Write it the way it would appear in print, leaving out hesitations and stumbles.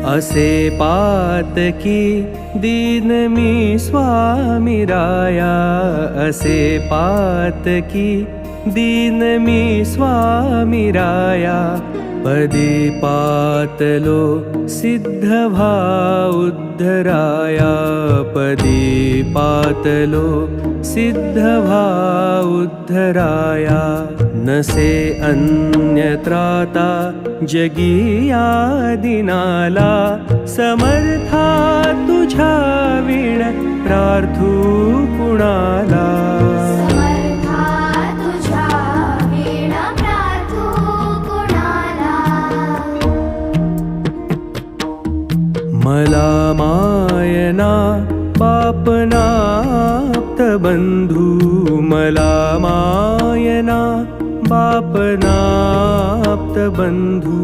असे पातकी दीन मी स्वामी राया, असे पातकी दीन मी स्वामी राया. पदी पातलो सिद्ध भाव उद्धराया, पदी पातलो सिद्ध भाव उद्धराया. नसे अन्यत्राता जगिया दिनाला, समर्था तुझ्या विण प्रार्थू कुणाला. मला मायना बापनाप्त बंधू, मला मायना बापनाप्त बंधू.